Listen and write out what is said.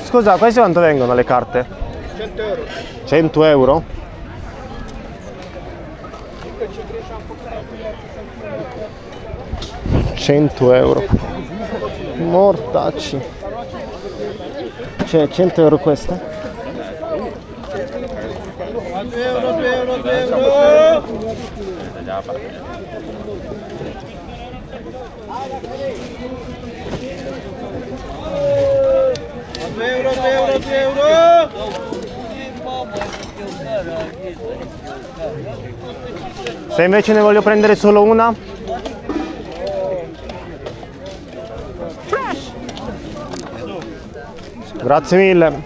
Scusa, questi quanto vengono le carte? 100 euro. 100 euro? €100. Mortacci. Cioè 100 euro questa? 2 euro, 2 euro, 2 euro. Se invece ne voglio prendere solo una? Grazie mille.